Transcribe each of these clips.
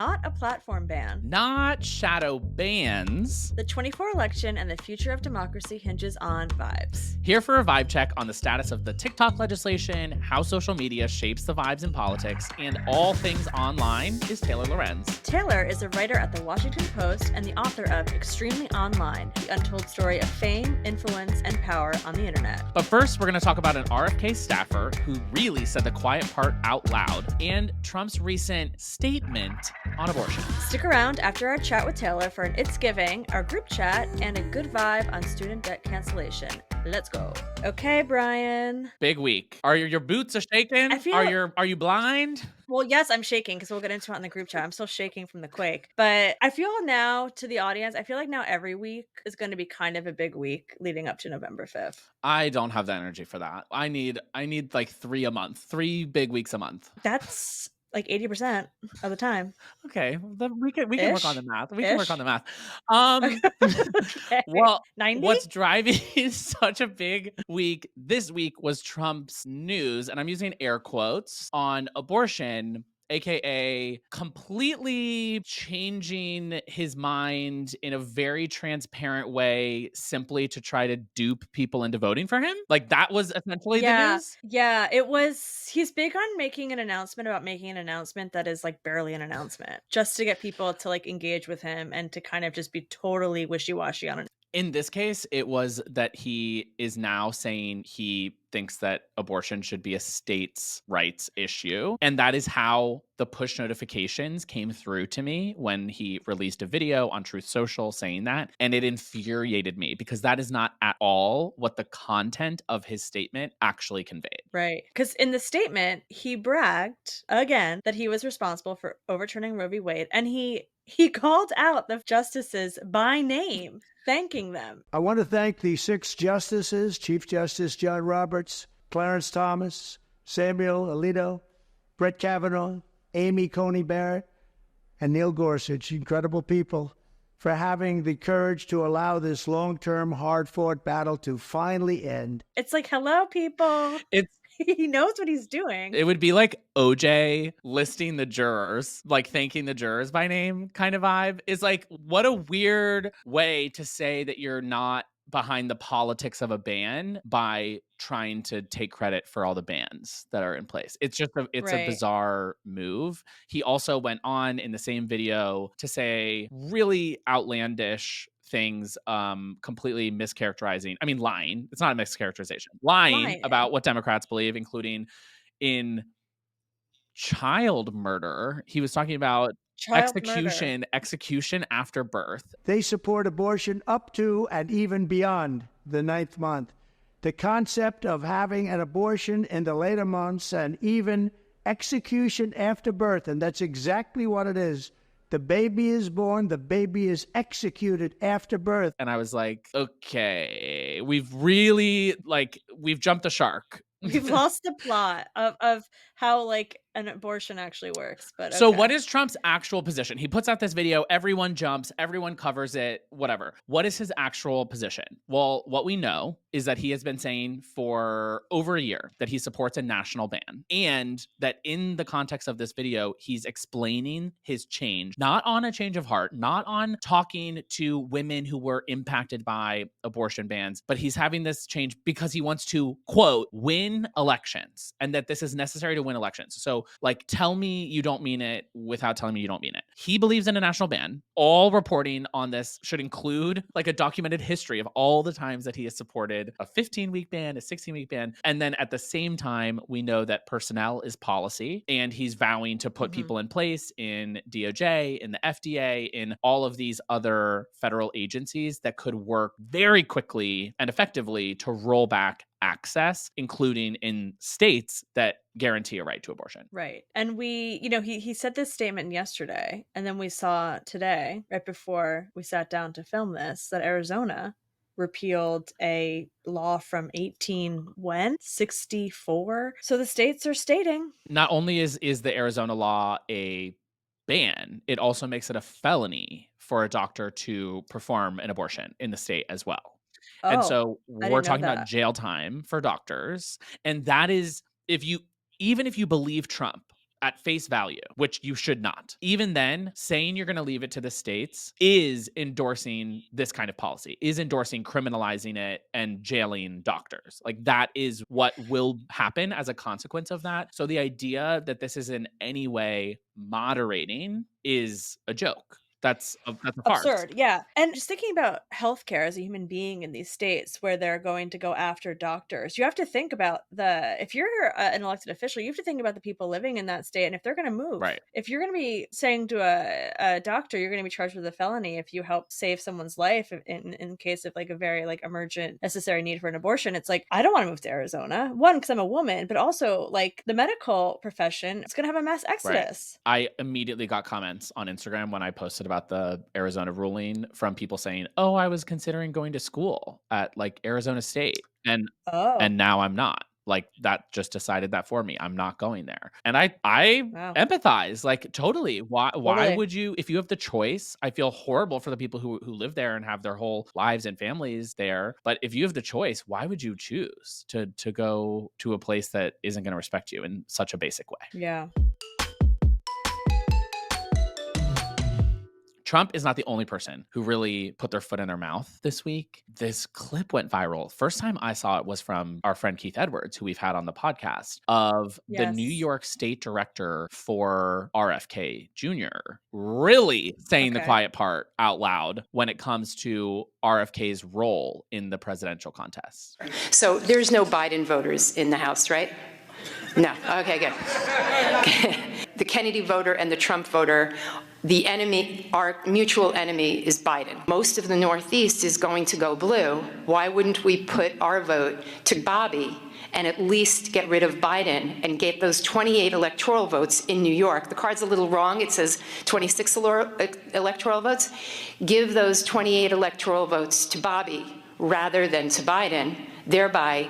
Not a platform ban. Not shadow bans. The 24 election and the future of democracy hinges on vibes. Here for a vibe check on the status of the TikTok legislation, how social media shapes the vibes in politics, and all things online is Taylor Lorenz. Taylor is a writer at The Washington Post and the author of Extremely Online, the untold story of fame, influence, and power on the internet. But first, we're going to talk about an RFK staffer who really said the quiet part out loud and Trump's recent statement on abortion. Stick around after our chat with Taylor for an It's Giving, our group chat, and a good vibe on student debt cancellation. Let's go. Okay, Brian. Big week. Are your boots are shaking? Are you blind? Well, yes, I'm shaking because we'll get into it on the group chat. I'm still shaking from the quake. But I feel now, to the audience, I feel like now every week is going to be kind of a big week leading up to November 5th. I don't have the energy for that. I need like 3 a month, 3 big weeks a month. That's like 80% of the time. Okay, then we can work on the math. We can work on the math. Okay. Well, 90? what's driving such a big week this week was Trump's news, and I'm using air quotes, on abortion, aka completely changing his mind in a very transparent way simply to try to dupe people into voting for him. Like, that was essentially the news. Yeah, it was. He's big on making an announcement about making an announcement that is like barely an announcement, just to get people to like engage with him and to kind of just be totally wishy-washy on it. In this case, it was that he is now saying he thinks that abortion should be a states' rights issue. And that is how the push notifications came through to me when he released a video on Truth Social saying that. And it infuriated me because that is not at all what the content of his statement actually conveyed. Right. Because in the statement, he bragged again that he was responsible for overturning Roe v. Wade. And he called out the justices by name, thanking them. I want to thank the 6 justices, Chief Justice John Roberts, Clarence Thomas, Samuel Alito, Brett Kavanaugh, Amy Coney Barrett, and Neil Gorsuch, incredible people, for having the courage to allow this long-term, hard-fought battle to finally end. It's like, hello, people. He knows what he's doing. It would be like OJ listing the jurors, like thanking the jurors by name kind of vibe. Is like, what a weird way to say that you're not behind the politics of a ban by trying to take credit for all the bans that are in place. It's just a bizarre move. He also went on in the same video to say really outlandish things, completely mischaracterizing. I mean, lying. It's not a mischaracterization. Lying about what Democrats believe, including in child murder. He was talking about execution after birth. They support abortion up to and even beyond the 9th month. The concept of having an abortion in the later months and even execution after birth, and that's exactly what it is. The baby is born, the baby is executed after birth. And I was like, okay, we've jumped the shark. We've lost the plot of how like an abortion actually works. But So what is Trump's actual position? He puts out this video, everyone jumps, everyone covers it, whatever. What is his actual position? Well, what we know is that he has been saying for over a year that he supports a national ban, and that in the context of this video, he's explaining his change, not on a change of heart, not on talking to women who were impacted by abortion bans, but he's having this change because he wants to, quote, win elections, and that this is necessary to win elections. So like, tell me you don't mean it without telling me you don't mean it. He believes in a national ban. All reporting on this should include like a documented history of all the times that he has supported a 15-week ban, a 16-week ban. And then at the same time, we know that personnel is policy, and he's vowing to put people in place in DOJ, in the FDA, in all of these other federal agencies that could work very quickly and effectively to roll back access, including in states that guarantee a right to abortion. Right. And he said this statement yesterday, and then we saw today, right before we sat down to film this, that Arizona repealed a law from 1864. So the states are stating. Not only is the Arizona law a ban, it also makes it a felony for a doctor to perform an abortion in the state as well. And so we're talking about jail time for doctors. And that is, even if you believe Trump at face value, which you should not. Even then, saying you're going to leave it to the states is endorsing this kind of policy, is endorsing criminalizing it and jailing doctors. Like that is what will happen as a consequence of that. So the idea that this is in any way moderating is a joke. That's a farce. Absurd, yeah, and just thinking about healthcare as a human being in these states where they're going to go after doctors, you have to think about if you're an elected official, you have to think about the people living in that state and if they're gonna move. Right. If you're gonna be saying to a doctor, you're gonna be charged with a felony if you help save someone's life in case of, like, a very, like, emergent, necessary need for an abortion, it's like, I don't wanna move to Arizona. One, because 'cause I'm a woman, but also, like, the medical profession is gonna have a mass Right. exodus. I immediately got comments on Instagram when I posted about the Arizona ruling from people saying, "Oh, I was considering going to school at like Arizona State Oh, and now I'm not." Like that just decided that for me. I'm not going there. And I wow. empathize like totally. Why Totally. would you, if you have the choice? I feel horrible for the people who live there and have their whole lives and families there, but if you have the choice, why would you choose to go to a place that isn't going to respect you in such a basic way? Yeah. Trump is not the only person who really put their foot in their mouth this week. This clip went viral. First time I saw it was from our friend Keith Edwards, who we've had on the podcast, of the New Yes. York State Director for RFK Jr. really saying the Okay. quiet part out loud when it comes to RFK's role in the presidential contest. So there's no Biden voters in the House, right? No. Okay, good. The Kennedy voter and the Trump voter, the enemy, our mutual enemy is Biden. Most of the Northeast is going to go blue. Why wouldn't we put our vote to Bobby and at least get rid of Biden and get those 28 electoral votes in New York? The card's a little wrong. It says 26 electoral votes. Give those 28 electoral votes to Bobby rather than to Biden, thereby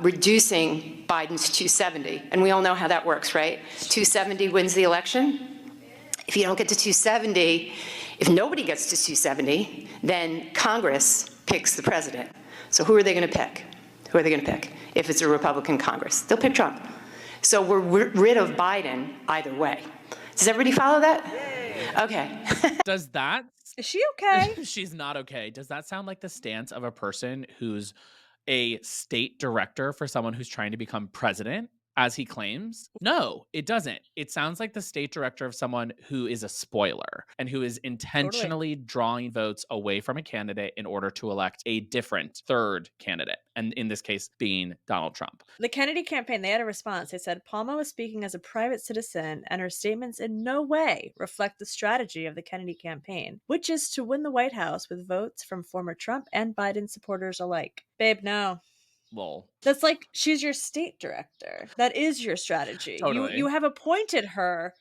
reducing Biden's 270. And we all know how that works, right? 270 wins the election. If you don't get to 270, if nobody gets to 270, then Congress picks the president. So who are they going to pick? Who are they going to pick? If it's a Republican Congress, they'll pick Trump. So we're rid of Biden either way. Does everybody follow that? Okay. Does that Is she okay? She's not okay. Does that sound like the stance of a person who's a state director for someone who's trying to become president, as he claims? No, it doesn't. It sounds like the state director of someone who is a spoiler and who is Totally. intentionally drawing votes away from a candidate in order to elect a different third candidate. And in this case, being Donald Trump. The Kennedy campaign, they had a response. They said Palma was speaking as a private citizen, and her statements in no way reflect the strategy of the Kennedy campaign, which is to win the White House with votes from former Trump and Biden supporters alike. Babe, no. Lol. That's like she's your state director. That is your strategy. You Totally. have appointed her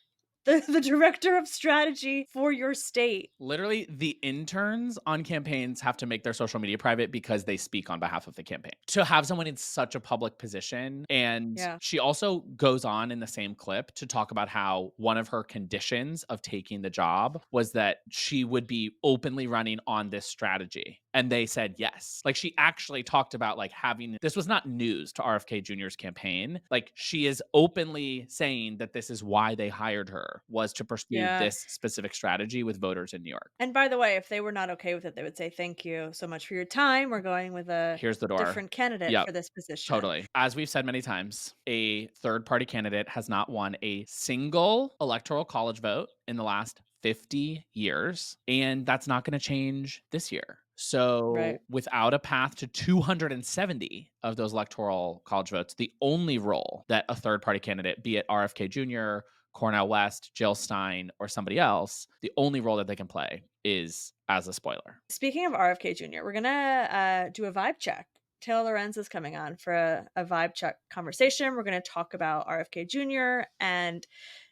the director of strategy for your state. Literally, the interns on campaigns have to make their social media private because they speak on behalf of the campaign. To have someone in such a public position, and Yeah. she also goes on in the same clip to talk about how one of her conditions of taking the job was that she would be openly running on this strategy. And they said yes. Like she actually talked about like having this was not news to RFK Jr.'s campaign. Like she is openly saying that this is why they hired her, was to pursue Yeah. this specific strategy with voters in New York. And by the way, if they were not okay with it, they would say, "Thank you so much for your time. We're going with a Here's the door. different candidate Yep. for this position." Totally. As we've said many times, a third party candidate has not won a single electoral college vote in the last 50 years. And that's not going to change this year. Right. So, without a path to 270 of those electoral college votes, the only role that a third party candidate, be it RFK Jr., Cornel West, Jill Stein, or somebody else, the only role that they can play is as a spoiler. Speaking of RFK Jr., we're gonna do a vibe check. Taylor Lorenz is coming on for a vibe check conversation. We're going to talk about RFK Jr. and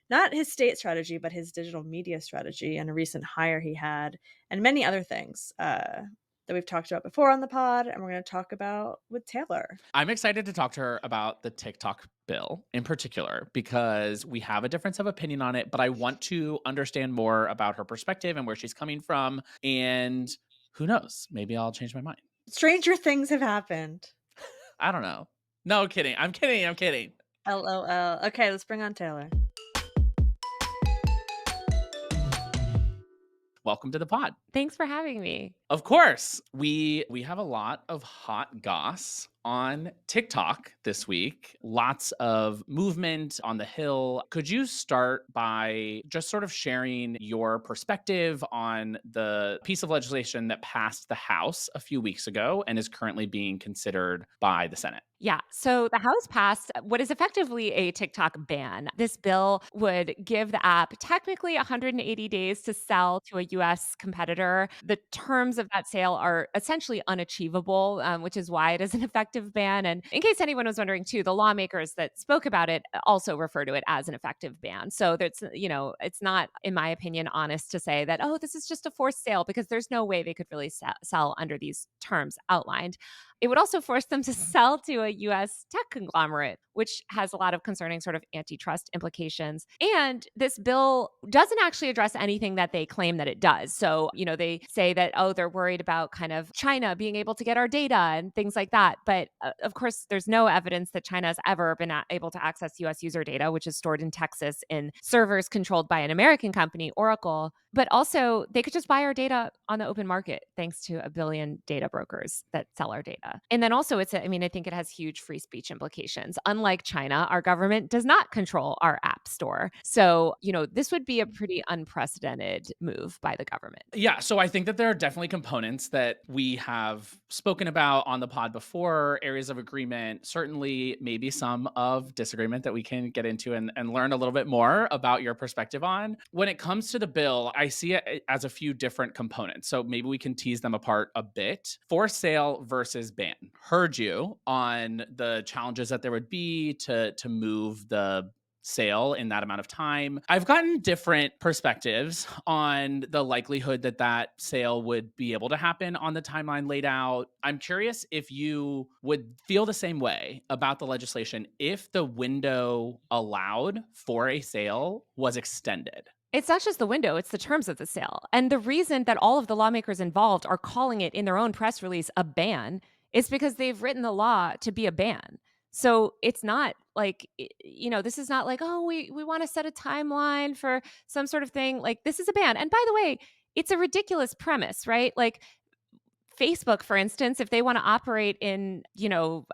not his state strategy, but his digital media strategy and a recent hire he had, and many other things that we've talked about before on the pod. And we're going to talk about with Taylor. I'm excited to talk to her about the TikTok bill in particular because we have a difference of opinion on it, but I want to understand more about her perspective and where she's coming from. And who knows? Maybe I'll change my mind. Stranger things have happened. I don't know. No kidding. I'm kidding. LOL. Okay, let's bring on Taylor. welcome to the pod. Thanks for having me. Of course, we have a lot of hot goss on TikTok this week. Lots of movement on the Hill. Could you start by just sort of sharing your perspective on the piece of legislation that passed the House a few weeks ago and is currently being considered by the Senate? Yeah. So the House passed what is effectively a TikTok ban. This bill would give the app technically 180 days to sell to a US competitor. The terms of that sale are essentially unachievable, which is why it is an effective ban. And in case anyone was wondering too, the lawmakers that spoke about it also refer to it as an effective ban. So that's, it's not, in my opinion, honest to say that, oh, this is just a forced sale, because there's no way they could really sell under these terms outlined. It would also force them to sell to a US tech conglomerate, which has a lot of concerning sort of antitrust implications. And this bill doesn't actually address anything that they claim that it does. So, they say that, oh, they're worried about kind of China being able to get our data and things like that. But of course, there's no evidence that China has ever been able to access US user data, which is stored in Texas in servers controlled by an American company, Oracle. But also, they could just buy our data on the open market thanks to a billion data brokers that sell our data. And then also, I think it has huge free speech implications. Unlike China, our government does not control our app store. So, this would be a pretty unprecedented move by the government. Yeah. So I think that there are definitely components that we have spoken about on the pod before, areas of agreement, certainly maybe some of disagreement that we can get into and learn a little bit more about your perspective on. When it comes to the bill, I see it as a few different components. So maybe we can tease them apart a bit. For sale versus ban. Heard you on the challenges that there would be to move the sale in that amount of time. I've gotten different perspectives on the likelihood that that sale would be able to happen on the timeline laid out. I'm curious if you would feel the same way about the legislation if the window allowed for a sale was extended. It's not just the window, it's the terms of the sale. And the reason that all of the lawmakers involved are calling it in their own press release a ban is because they've written the law to be a ban. So it's not like, this is not like, oh, we want to set a timeline for some sort of thing. Like, this is a ban. And by the way, it's a ridiculous premise, right? Like, Facebook, for instance, if they want to operate in,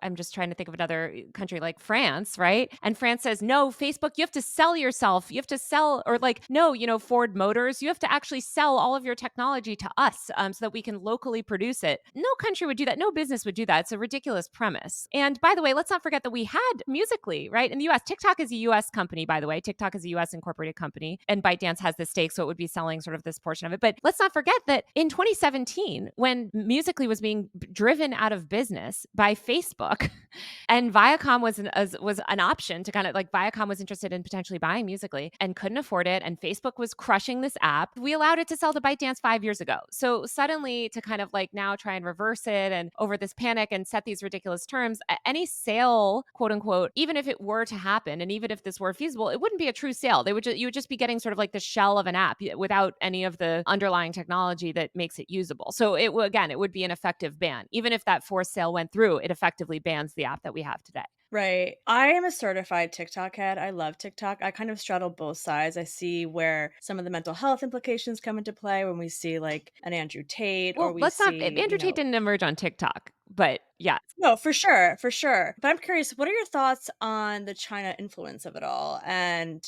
I'm just trying to think of another country like France, right? And France says, no, Facebook, you have to sell yourself. You have to sell, or like, no, Ford Motors, you have to actually sell all of your technology to us so that we can locally produce it. No country would do that. No business would do that. It's a ridiculous premise. And by the way, let's not forget that we had Musical.ly, right? In the US, TikTok is a US company, by the way. TikTok is a US incorporated company, and ByteDance has the stake, so it would be selling sort of this portion of it. But let's not forget that in 2017, when Musical.ly was being driven out of business by Facebook, and Viacom was an option to kind of like, Viacom was interested in potentially buying Musical.ly and couldn't afford it, and Facebook was crushing this app. We allowed it to sell to ByteDance 5 years ago. So suddenly, to kind of like now try and reverse it and over this panic and set these ridiculous terms, any sale, quote unquote, even if it were to happen, and even if this were feasible, it wouldn't be a true sale. You would just be getting sort of like the shell of an app without any of the underlying technology that makes it usable. So it would be an effective ban. Even if that forced sale went through, it effectively bans the app that we have today. Right. I am a certified TikTok head. I love TikTok. I kind of straddle both sides. I see where some of the mental health implications come into play when we see like an Andrew Tate, Well, or we let's see not. Andrew Tate didn't emerge on TikTok, but yeah. No, for sure, for sure. But I'm curious, what are your thoughts on the China influence of it all? And,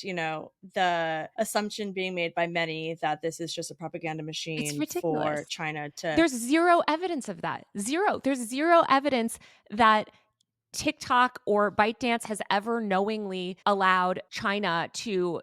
the assumption being made by many that this is just a propaganda It's machine ridiculous. for China to. There's zero evidence of that. Zero. There's zero evidence that TikTok or ByteDance has ever knowingly allowed China to,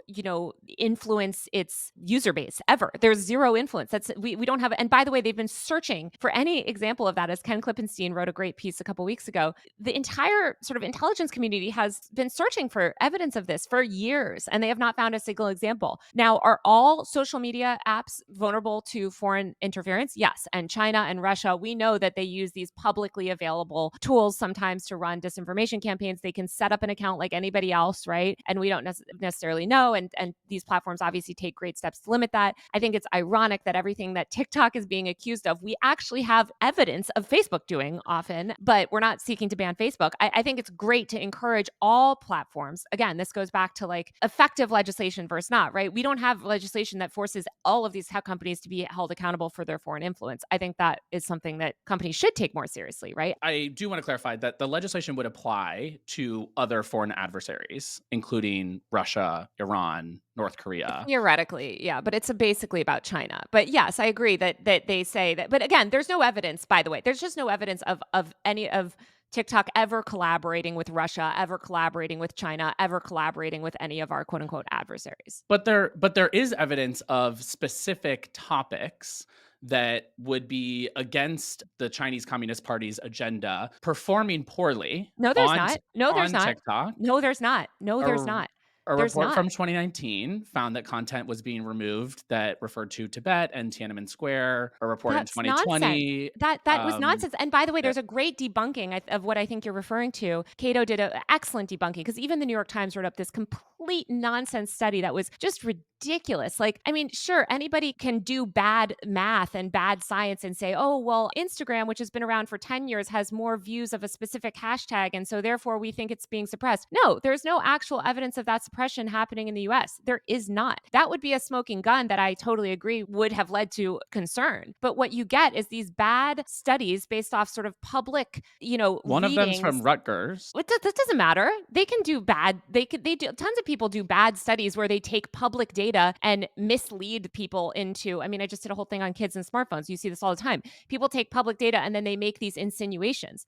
influence its user base ever. There's zero influence. We don't have. And by the way, they've been searching for any example of that. As Ken Klippenstein wrote a great piece a couple weeks ago, the entire sort of intelligence community has been searching for evidence of this for years, and they have not found a single example. Now, are all social media apps vulnerable to foreign interference? Yes. And China and Russia, we know that they use these publicly available tools sometimes to run disinformation campaigns. They can set up an account like anybody else, right? And we don't necessarily know. And these platforms obviously take great steps to limit that. I think it's ironic that everything that TikTok is being accused of, we actually have evidence of Facebook doing often, but we're not seeking to ban Facebook. I think it's great to encourage all platforms. Again, this goes back to like effective legislation versus not, right? We don't have legislation that forces all of these tech companies to be held accountable for their foreign influence. I think that is something that companies should take more seriously, right? I do want to clarify that the legislation would apply to other foreign adversaries, including Russia, Iran, North Korea. Theoretically, yeah, but it's basically about China. But yes, I agree that they say that. But again, there's no evidence, by the way. There's just no evidence of any of TikTok ever collaborating with Russia, ever collaborating with China, ever collaborating with any of our quote unquote adversaries. But there is evidence of specific topics that would be against the Chinese Communist Party's agenda performing poorly No, there's not. No, there's on not. TikTok. No, there's not. No, there's A- not. A There's report not. from 2019 found that content was being removed that referred to Tibet and Tiananmen Square. A report That's in 2020. nonsense. That was nonsense. And by the way, yeah. there's a great debunking of what I think you're referring to. Cato did an excellent debunking because even the New York Times wrote up this complete nonsense study that was just ridiculous. Like, I mean, sure, anybody can do bad math and bad science and say, oh, well, Instagram, which has been around for 10 years, has more views of a specific hashtag. And so therefore we think it's being suppressed. No, there's no actual evidence of that suppression happening in the US. There is not. That would be a smoking gun that I totally agree would have led to concern. But what you get is these bad studies based off sort of public, One of them's readings. from Rutgers. That doesn't matter. They can do bad. They do. Tons of people do bad studies where they take public data and mislead people into. I mean, I just did a whole thing on kids and smartphones. You see this all the time. People take public data and then they make these insinuations.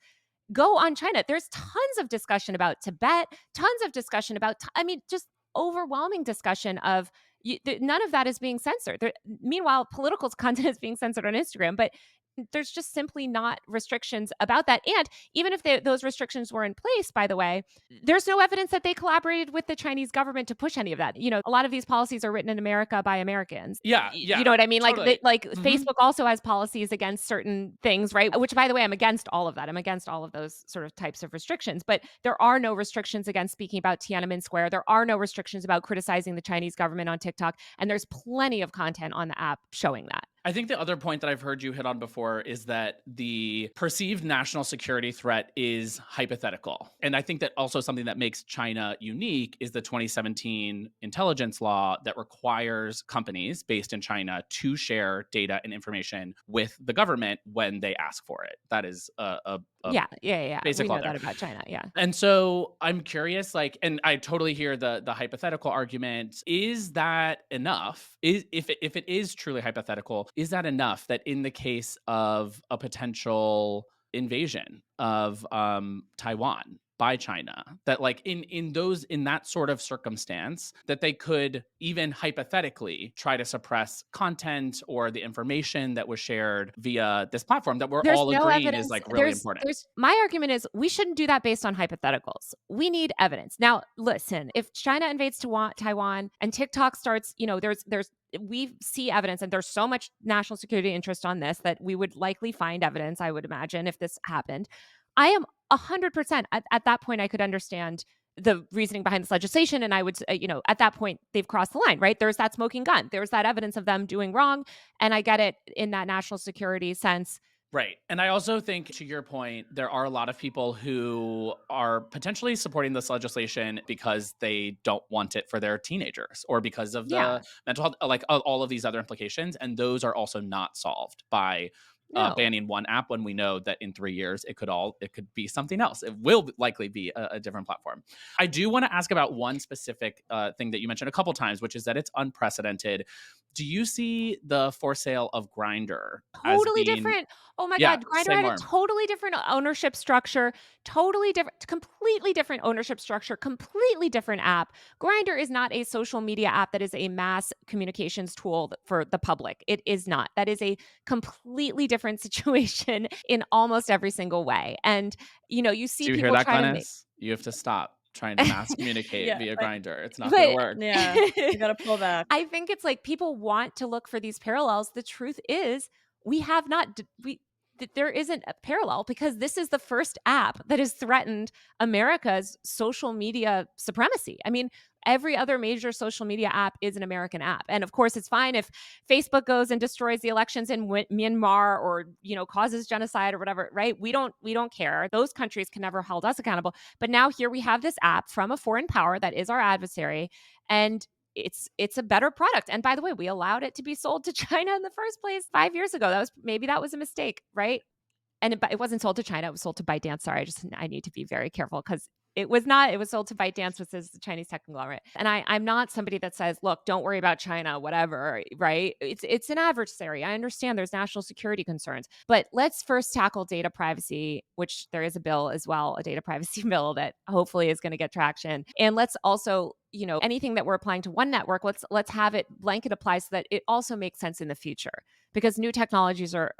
Go on China. There's tons of discussion about Tibet. Tons of discussion about. Just overwhelming discussion of. None of that is being censored. Meanwhile, political content is being censored on Instagram, but there's just simply not restrictions about that. And even if those restrictions were in place, by the way, there's no evidence that they collaborated with the Chinese government to push any of that. A lot of these policies are written in America by Americans. Yeah. You know what I mean? Totally. Facebook also has policies against certain things, right? Which, by the way, I'm against all of that. I'm against all of those sort of types of restrictions. But there are no restrictions against speaking about Tiananmen Square. There are no restrictions about criticizing the Chinese government on TikTok. And there's plenty of content on the app showing that. I think the other point that I've heard you hit on before is that the perceived national security threat is hypothetical. And I think that also something that makes China unique is the 2017 intelligence law that requires companies based in China to share data and information with the government when they ask for it. That is a yeah. basic We law know there. that about China, yeah. And so I'm curious, and I totally hear the hypothetical argument. Is that enough? If it is truly hypothetical, is that enough that in the case of a potential invasion of Taiwan by China, that in that sort of circumstance, that they could even hypothetically try to suppress content or the information that was shared via this platform that we're all agreeing is really important? My argument is we shouldn't do that based on hypotheticals. We need evidence. Now, listen, if China invades Taiwan and TikTok starts, we see evidence, and there's so much national security interest on this that we would likely find evidence, I would imagine, if this happened. I am 100% at that point, I could understand the reasoning behind this legislation. And I would, at that point, they've crossed the line, right? There's that smoking gun. There's that evidence of them doing wrong. And I get it in that national security sense. Right. And I also think, to your point, there are a lot of people who are potentially supporting this legislation because they don't want it for their teenagers or because of the mental health, all of these other implications. And those are also not solved by banning one app when we know that in 3 years it could be something else. It will likely be a different platform. I do want to ask about one specific thing that you mentioned a couple times, which is that it's unprecedented. Do you see the for sale of Grindr totally different? Oh my God, Grindr had a totally different ownership structure, completely different ownership structure, completely different app. Grindr is not a social media app that is a mass communications tool for the public. It is not. That is a completely different situation in almost every single way. And you see people people try to make. You have to stop trying to mass communicate via Grindr. It's not but- going to work. Yeah, you gotta pull back. I think it's like people want to look for these parallels. The truth is, we have not. there isn't a parallel because this is the first app that has threatened America's social media supremacy. I mean, every other major social media app is an American app. And of course, it's fine if Facebook goes and destroys the elections in Myanmar or, causes genocide or whatever, right? We don't care. Those countries can never hold us accountable. But now here we have this app from a foreign power that is our adversary, and it's a better product. And by the way, we allowed it to be sold to China in the first place 5 years ago. That was a mistake, right? And it wasn't sold to China. It was sold to ByteDance. Sorry, I need to be very careful because it was not. It was sold to ByteDance, which is the Chinese tech conglomerate. And I'm not somebody that says, look, don't worry about China, whatever, right? It's an adversary. I understand there's national security concerns, but let's first tackle data privacy, which there is a bill as well, a data privacy bill that hopefully is going to get traction. And let's also, anything that we're applying to one network, let's have it blanket apply so that it also makes sense in the future, because new technologies are,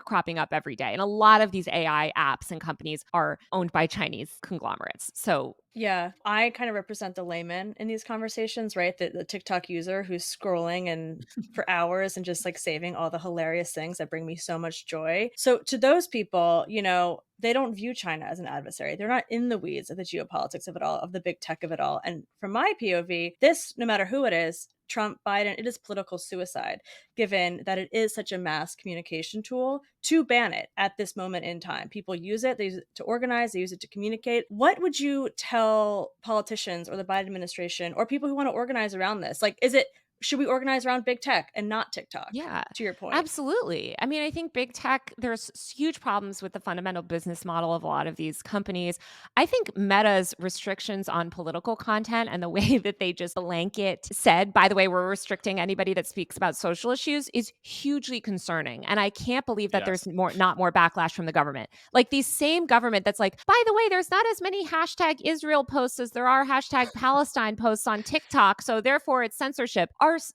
cropping up every day. And a lot of these AI apps and companies are owned by Chinese conglomerates. So yeah, I kind of represent the layman in these conversations, right? The TikTok user who's scrolling and for hours and just like saving all the hilarious things that bring me so much joy. So to those people, they don't view China as an adversary. They're not in the weeds of the geopolitics of it all, of the big tech of it all. And from my POV, this, no matter who it is, Trump, Biden, it is political suicide, given that it is such a mass communication tool, to ban it at this moment in time. People use it, they use it to organize, they use it to communicate. What would you tell politicians or the Biden administration or people who want to organize around this? Like, should we organize around big tech and not TikTok? yeah, To your point. absolutely. I mean, I think big tech, there's huge problems with the fundamental business model of a lot of these companies. I think Meta's restrictions on political content and the way that they just blanket said, by the way, we're restricting anybody that speaks about social issues, is hugely concerning. And I can't believe that Yes. there's not more backlash from the government. Like the same government that's like, by the way, there's not as many hashtag Israel posts as there are hashtag Palestine posts on TikTok, so therefore it's censorship,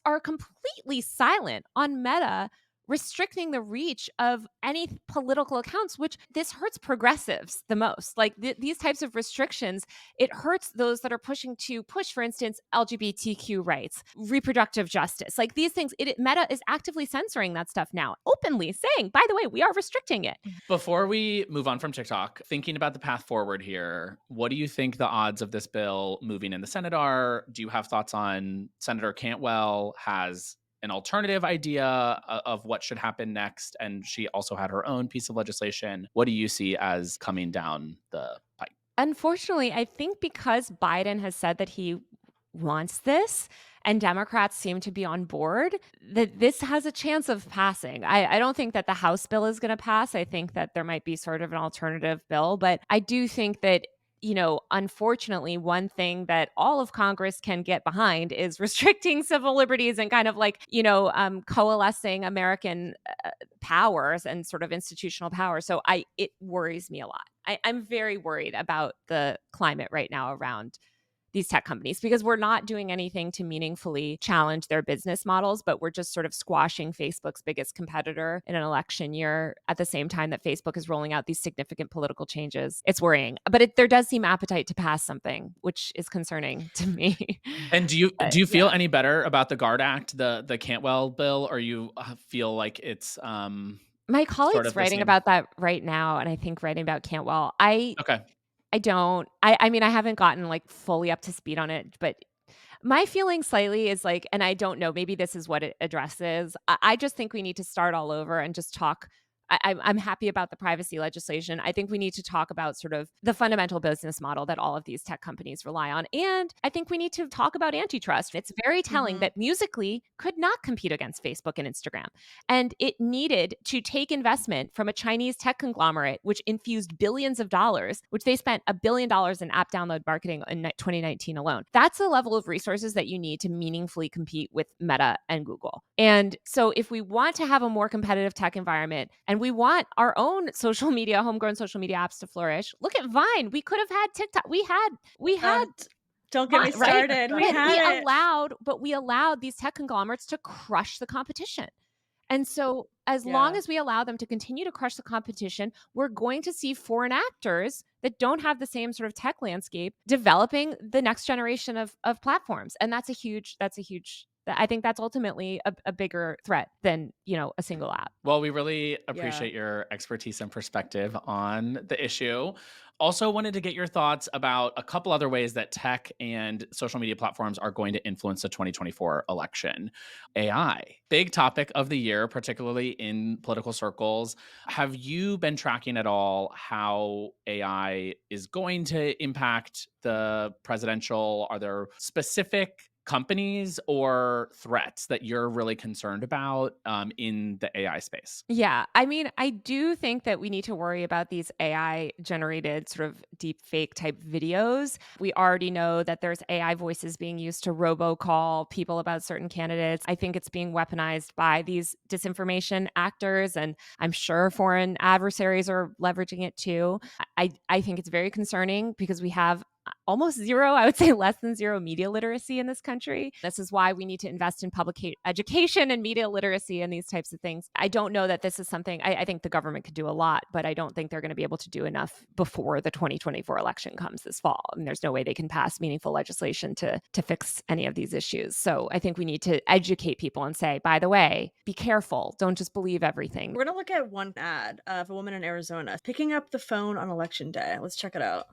are completely silent on Meta restricting the reach of any political accounts, which this hurts progressives the most. Like these types of restrictions, it hurts those that are push, for instance, LGBTQ rights, reproductive justice, like these things. Meta is actively censoring that stuff now, openly saying, by the way, we are restricting it. Before we move on from TikTok, thinking about the path forward here, what do you think the odds of this bill moving in the Senate are? Do you have thoughts on Senator Cantwell has an alternative idea of what should happen next, and she also had her own piece of legislation? What do you see as coming down the pipe? Unfortunately, I think because Biden has said that he wants this and Democrats seem to be on board, that this has a chance of passing. I don't think that the House bill is going to pass. I think that there might be sort of an alternative bill, but I do think that unfortunately, one thing that all of Congress can get behind is restricting civil liberties and kind of like, coalescing American powers and sort of institutional power. So it worries me a lot. I'm very worried about the climate right now around these tech companies, because we're not doing anything to meaningfully challenge their business models, but we're just sort of squashing Facebook's biggest competitor in an election year at the same time that Facebook is rolling out these significant political changes. It's worrying, but there does seem appetite to pass something, which is concerning to me. And do you feel any better about the GARD Act, the Cantwell bill, or you feel like it's my colleague's sort of writing about that right now, and I think writing about Cantwell. Okay. I don't. I mean, I haven't gotten like fully up to speed on it, but my feeling slightly is like, and I don't know, maybe this is what it addresses. I just think we need to start all over and just talk. I'm happy about the privacy legislation. I think we need to talk about sort of the fundamental business model that all of these tech companies rely on. And I think we need to talk about antitrust. It's very telling that Musical.ly could not compete against Facebook and Instagram. And it needed to take investment from a Chinese tech conglomerate, which infused billions of dollars, which they spent $1 billion in app download marketing in 2019 alone. That's the level of resources that you need to meaningfully compete with Meta and Google. And so if we want to have a more competitive tech environment, and we want our own social media, homegrown social media apps to flourish. Look at Vine. We could have had TikTok. We had. Don't get me started. Right? We allowed these tech conglomerates to crush the competition. And so as long as we allow them to continue to crush the competition, we're going to see foreign actors that don't have the same sort of tech landscape developing the next generation of platforms. And that's a huge I think that's ultimately a bigger threat than, a single app. Well, we really Yeah. appreciate your expertise and perspective on the issue. Also, wanted to get your thoughts about a couple other ways that tech and social media platforms are going to influence the 2024 election. AI, big topic of the year, particularly in political circles. Have you been tracking at all how AI is going to impact the presidential? Are there specific companies or threats that you're really concerned about in the AI space? Yeah. I mean, I do think that we need to worry about these AI generated sort of deep fake type videos. We already know that there's AI voices being used to robocall people about certain candidates. I think it's being weaponized by these disinformation actors, and I'm sure foreign adversaries are leveraging it too. I think it's very concerning because we have almost zero, I would say less than zero media literacy in this country. This is why we need to invest in public education and media literacy and these types of things. I don't know that this is something, I think the government could do a lot, but I don't think they're going to be able to do enough before the 2024 election comes this fall. I mean, there's no way they can pass meaningful legislation to fix any of these issues. So I think we need to educate people and say, by the way, be careful. Don't just believe everything. We're going to look at one ad of a woman in Arizona picking up the phone on election day. Let's check it out.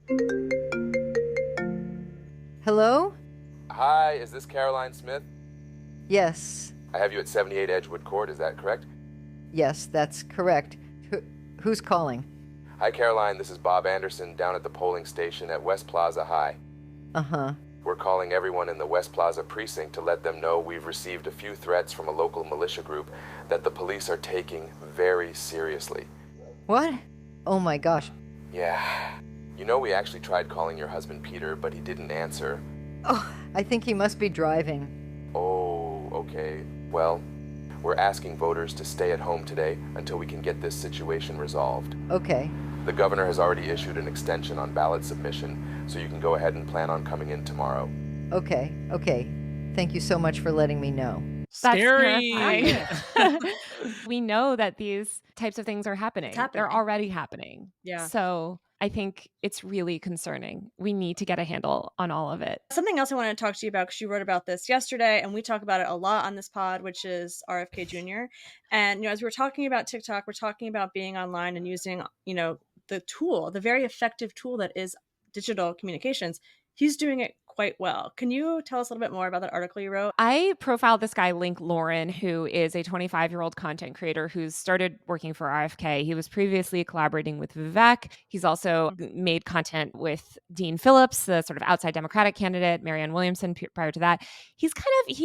Hello? Hi, is this Caroline Smith? Yes. I have you at 78 Edgewood Court, is that correct? Yes, that's correct. Who's calling? Hi, Caroline, this is Bob Anderson down at the polling station at West Plaza High. Uh-huh. We're calling everyone in the West Plaza precinct to let them know we've received a few threats from a local militia group that the police are taking very seriously. What? Oh my gosh. Yeah. You know, we actually tried calling your husband Peter, but he didn't answer. Oh, I think he must be driving. Oh, okay. Well, we're asking voters to stay at home today until we can get this situation resolved. Okay. The governor has already issued an extension on ballot submission, so you can go ahead and plan on coming in tomorrow. Okay. Thank you so much for letting me know. That's Scary. terrifying. We know that these types of things are happening. happening. They're already happening. Yeah. So I think it's really concerning. We need to get a handle on all of it. Something else I wanted to talk to you about, because you wrote about this yesterday, and we talk about it a lot on this pod, which is RFK Jr. And, as we were talking about TikTok, we're talking about being online and using, the tool, the very effective tool that is digital communications. He's doing it quite well. Can you tell us a little bit more about that article you wrote? I profiled this guy, Link Lauren, who is a 25-year-old content creator who's started working for RFK. He was previously collaborating with Vivek. He's also made content with Dean Phillips, the sort of outside Democratic candidate, Marianne Williamson prior to that. He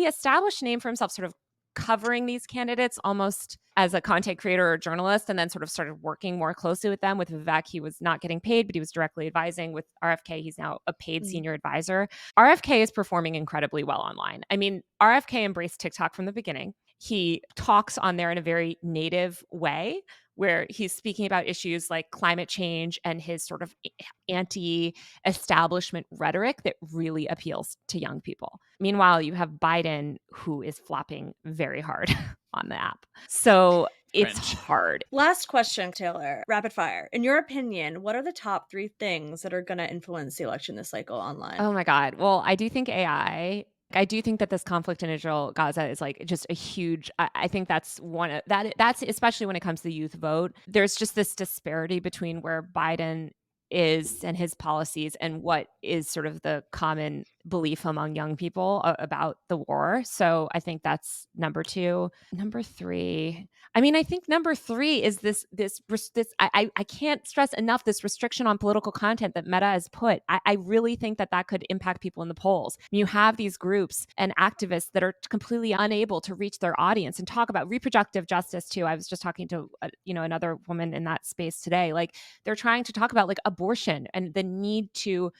established a name for himself, sort of covering these candidates almost as a content creator or journalist, and then sort of started working more closely with them. With Vivek, he was not getting paid, but he was directly advising. With RFK, he's now a paid senior advisor. RFK is performing incredibly well online. I mean, RFK embraced TikTok from the beginning. He talks on there in a very native way, where he's speaking about issues like climate change and his sort of anti-establishment rhetoric that really appeals to young people. Meanwhile, you have Biden, who is flopping very hard on the app. So it's Cringe. hard. Last question, Taylor. Rapid fire. In your opinion, what are the top 3 things that are going to influence the election this cycle online? Oh my God. Well, I do think AI. I do think that this conflict in Israel, Gaza is like just a huge, I think that's that's especially when it comes to the youth vote. There's just this disparity between where Biden is and his policies and what is sort of the common belief among young people about the war. So I think that's number 2. Number 3, I mean, I think number 3 is this I can't stress enough this restriction on political content that Meta has put. I really think that could impact people in the polls. You have these groups and activists that are completely unable to reach their audience and talk about reproductive justice too. I was just talking to another woman in that space today. Like, they're trying to talk about like abortion and the need to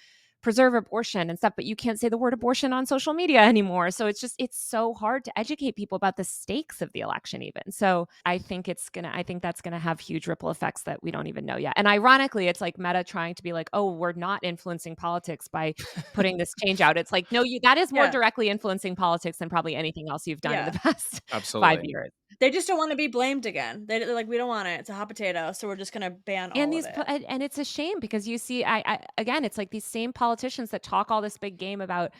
preserve abortion and stuff, but you can't say the word abortion on social media anymore. So it's so hard to educate people about the stakes of the election even. So I think that's gonna have huge ripple effects that we don't even know yet. And ironically, it's like Meta trying to be like, oh, we're not influencing politics by putting this change out. It's like, no, that is more Yeah. directly influencing politics than probably anything else you've done in the past Absolutely. 5 years. They just don't want to be blamed again. They're like, we don't want it. It's a hot potato, so we're just going to ban all And of it. and it's a shame because you see, I again, it's like these same politicians that talk all this big game about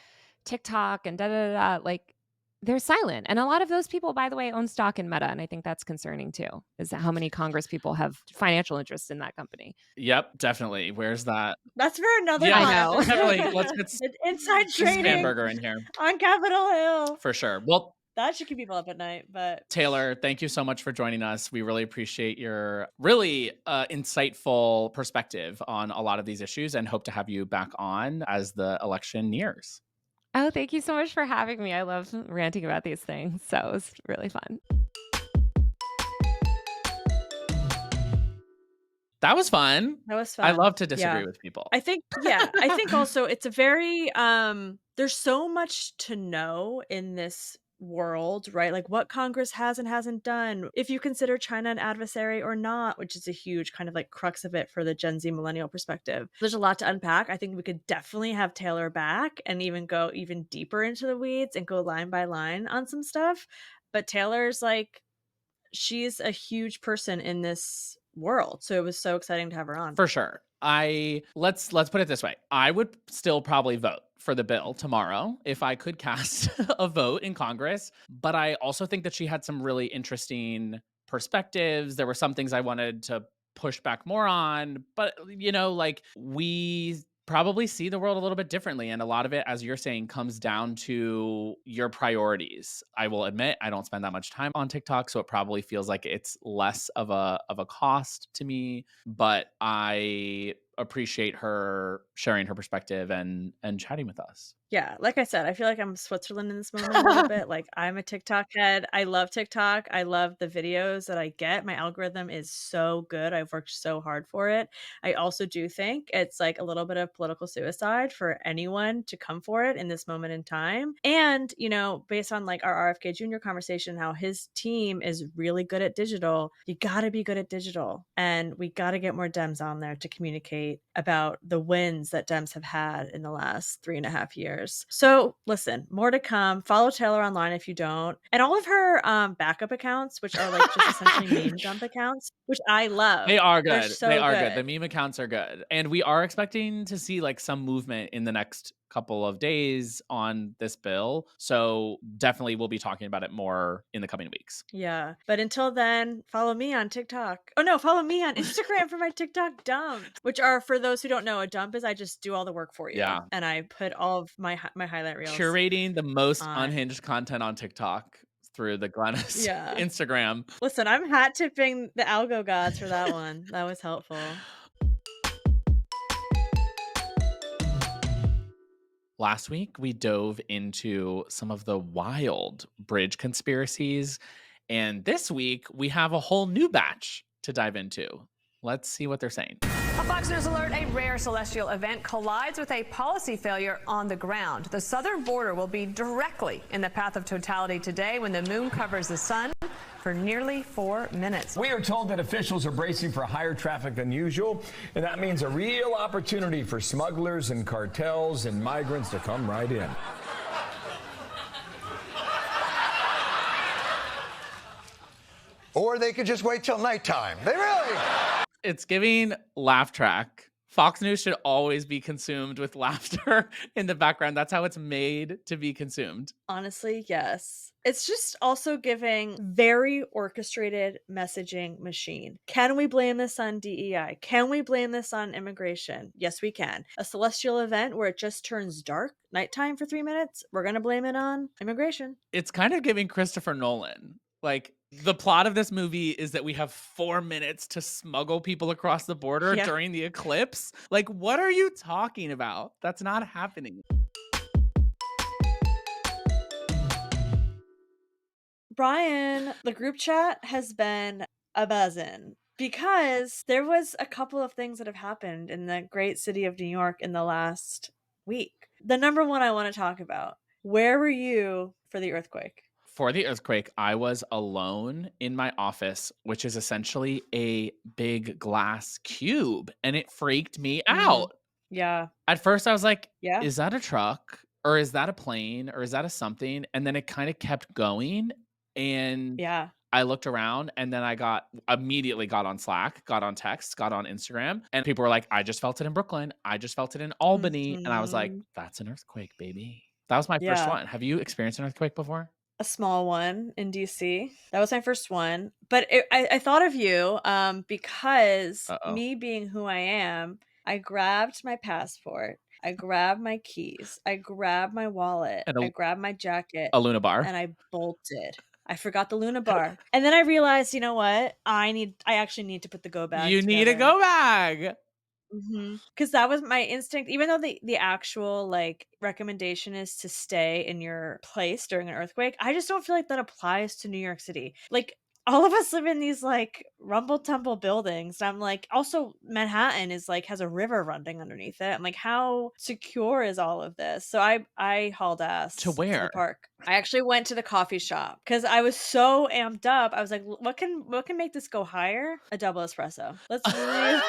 TikTok and da da da. Like, they're silent. And a lot of those people, by the way, own stock in Meta. And I think that's concerning too, is how many Congress people have financial interest in that company. Yep, definitely. Where's that? That's for another Yeah, I know. definitely. Let's get inside trading Spanberger in here on Capitol Hill. for sure. Well, That should keep people up at night, but Taylor, thank you so much for joining us. We really appreciate your really insightful perspective on a lot of these issues and hope to have you back on as the election nears. Oh, thank you so much for having me. I love ranting about these things. So it was really fun. That was fun. that was fun. I love to disagree Yeah. with people. I think also it's a very there's so much to know in this world, right? Like what Congress has and hasn't done, if you consider China an adversary or not, which is a huge kind of like crux of it for the Gen Z millennial perspective. There's a lot to unpack. I think we could definitely have Taylor back and even go even deeper into the weeds and go line by line on some stuff. But Taylor's like, she's a huge person in this world. So it was so exciting to have her on. For sure. Let's put it this way. I would still probably vote for the bill tomorrow if I could cast a vote in Congress, but I also think that she had some really interesting perspectives. There were some things I wanted to push back more on, but like we probably see the world a little bit differently, and a lot of it, as you're saying, comes down to your priorities. I will admit I don't spend that much time on TikTok, so it probably feels like it's less of a cost to me, but I appreciate her sharing her perspective and chatting with us. Yeah, like I said, I feel like I'm Switzerland in this moment a little bit. Like I'm a TikTok head. I love TikTok. I love the videos that I get. My algorithm is so good. I've worked so hard for it. I also do think it's like a little bit of political suicide for anyone to come for it in this moment in time. And, based on like our RFK Jr. conversation, how his team is really good at digital, you got to be good at digital. And we got to get more Dems on there to communicate about the wins that Dems have had in the last 3.5 years. So listen, more to come. Follow Taylor online if you don't. And all of her backup accounts, which are like just essentially meme dump accounts, which I love. They are They're good. so They are good. good. The meme accounts are good. And we are expecting to see like some movement in the next couple of days on this bill. So definitely we'll be talking about it more in the coming weeks. Yeah. But until then, follow me on TikTok. Oh no, follow me on Instagram for my TikTok dump, which are, for those who don't know, a dump is I just do all the work for you. Yeah. And I put all of my highlight reels. Curating the most on. unhinged content on TikTok through the Glennis Instagram. Listen, I'm hat tipping the algo gods for that one. That was helpful. Last week, we dove into some of the wild bridge conspiracies. And this week, we have a whole new batch to dive into. Let's see what they're saying. A Fox News alert, a rare celestial event collides with a policy failure on the ground. The southern border will be directly in the path of totality today when the moon covers the sun for nearly 4 minutes. We are told that officials are bracing for higher traffic than usual, and that means a real opportunity for smugglers and cartels and migrants to come right in. Or they could just wait till nighttime. They really... It's giving laugh track. Fox News should always be consumed with laughter in the background. That's how it's made to be consumed. Honestly, yes. It's just also giving very orchestrated messaging machine. Can we blame this on DEI? Can we blame this on immigration? Yes, we can. A celestial event where it just turns dark, nighttime for 3 minutes, we're going to blame it on immigration. It's kind of giving Christopher Nolan. Like, the plot of this movie is that we have 4 minutes to smuggle people across the border during the eclipse. Like, what are you talking about? That's not happening. Brian, the group chat has been a buzzin' because there was a couple of things that have happened in the great city of New York in the last week. The number one I want to talk about, where were you for the earthquake? For the earthquake, I was alone in my office, which is essentially a big glass cube, and it freaked me out. Yeah. At first, I was like, is that a truck? Or is that a plane? Or is that a something? And then it kind of kept going. And I looked around, and then I immediately got on Slack, got on text, got on Instagram, and people were like, I just felt it in Brooklyn. I just felt it in Albany. And I was like, that's an earthquake, baby. That was my first one. Have you experienced an earthquake before? a small one in DC. That was my first one. But I thought of you because Uh-oh. me being who I am, I grabbed my passport, I grabbed my keys, I grabbed my wallet, And I grabbed my jacket, a Luna bar. and I bolted. I forgot the Luna bar. And then I realized, you know what? I actually need to put the go bag You need a together. go bag. Because that was my instinct, even though the actual like recommendation is to stay in your place during an earthquake. I just don't feel like that applies to New York City. Like, all of us live in these like rumble tumble buildings. I'm like, also Manhattan is like has a river running underneath it. I'm like, how secure is all of this? So I hauled ass To to the where? park. I actually went to the coffee shop because I was so amped up. I was like, what can make this go higher? A double espresso. Let's really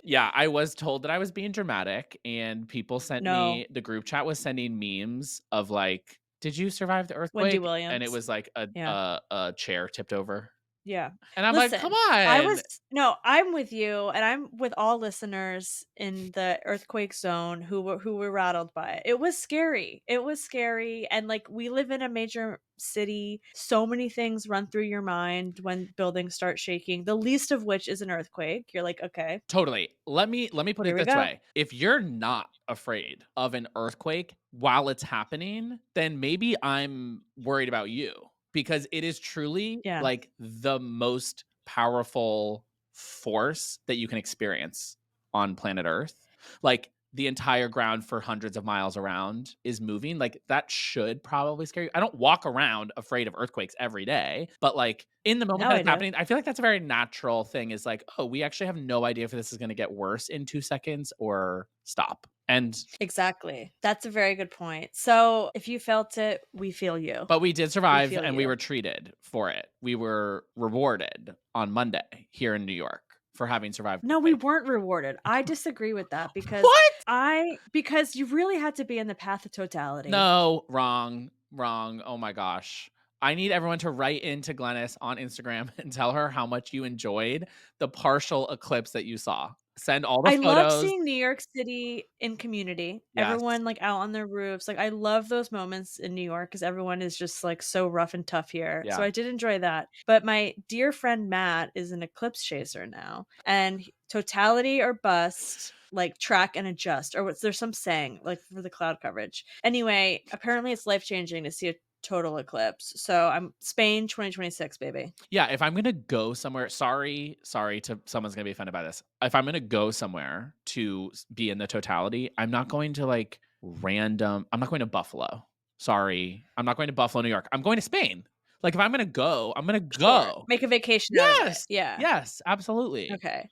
Yeah, I was told that I was being dramatic, and people sent no. me, the group chat was sending memes of like, did you survive the Wendy earthquake? And it Williams. was like Yeah. a chair tipped over. Yeah. And I'm like, come Listen, on. I'm with you, and I'm with all listeners in the earthquake zone who were rattled by it. It was scary. It was scary. And like, we live in a major city. So many things run through your mind when buildings start shaking, the least of which is an earthquake. You're like, okay, Totally. Let me put here it we this go. way. If you're not afraid of an earthquake while it's happening, then maybe I'm worried about you, because it is truly Yeah. like the most powerful force that you can experience on planet Earth. Like, the entire ground for hundreds of miles around is moving. Like, that should probably scare you. I don't walk around afraid of earthquakes every day, but like in the moment Now that I it's do. happening, I feel like that's a very natural thing, is like, oh, we actually have no idea if this is going to get worse in 2 seconds or stop. And Exactly. That's a very good point. So if you felt it, we feel you. but we did We survive, feel and we you. were treated for it. We were rewarded on Monday here in New York for having survived the No, we quake. weren't rewarded. I disagree with that What? because you really had to be in the path of totality. No, wrong. Oh my gosh. I need everyone to write into Glennis on Instagram and tell her how much you enjoyed the partial eclipse that you saw. Send all the I love photos. seeing New York City in community. Yes. Everyone like out on their roofs. Like, I love those moments in New York because everyone is just like so rough and tough here. So Yeah. I did enjoy that. But my dear friend Matt is an eclipse chaser now, and totality or bust. Like, track and adjust, or there's some saying like for the cloud coverage. Anyway, apparently it's life changing to see a total eclipse. So I'm Spain 2026, baby. Yeah, if I'm gonna go somewhere, sorry to someone's gonna be offended by this. If I'm gonna go somewhere to be in the totality, I'm not going to like I'm not going to Buffalo. Sorry. I'm not going to Buffalo, New York. I'm going to Spain. Like, if I'm gonna go, I'm gonna Sure. go. Make a vacation out of it. Yes. Yeah. Yes, absolutely. Okay.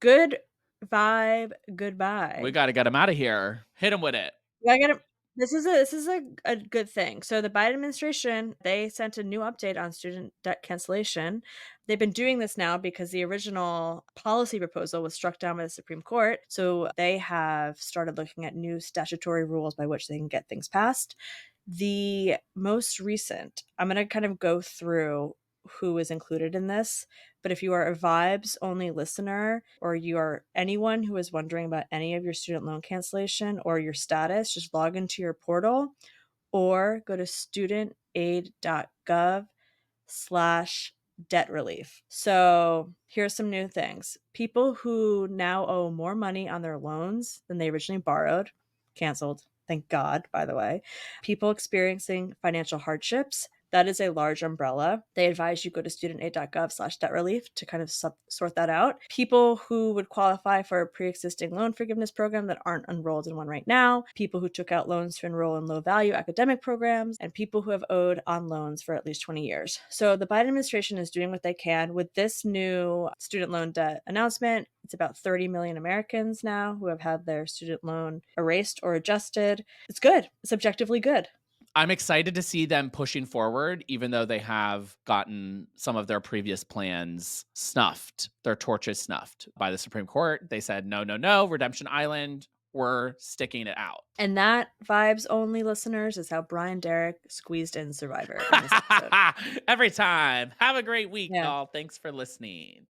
Good vibe, goodbye. We gotta get him out of here. Hit him with it. I gotta this is a good thing. So the Biden administration, they sent a new update on student debt cancellation. They've been doing this now because the original policy proposal was struck down by the Supreme Court. So they have started looking at new statutory rules by which they can get things passed. The most recent, I'm going to kind of go through who is included in this. But if you are a Vibes only listener, or you are anyone who is wondering about any of your student loan cancellation or your status, just log into your portal or go to studentaid.gov/debt relief. So here's some new things. People who now owe more money on their loans than they originally borrowed, canceled. Thank God, by the way. People experiencing financial hardships, that is a large umbrella. They advise you go to studentaid.gov/debt relief to kind of sort that out. People who would qualify for a pre-existing loan forgiveness program that aren't enrolled in one right now. People who took out loans to enroll in low-value academic programs, and people who have owed on loans for at least 20 years. So the Biden administration is doing what they can with this new student loan debt announcement. It's about 30 million Americans now who have had their student loan erased or adjusted. It's good. It's objectively good. I'm excited to see them pushing forward, even though they have gotten some of their previous plans snuffed, their torches snuffed by the Supreme Court. They said, no, Redemption Island, we're sticking it out. And that, Vibes only listeners, is how Brian Derrick squeezed in Survivor in this episode. Every time. Have a great week, Yeah. y'all. Thanks for listening.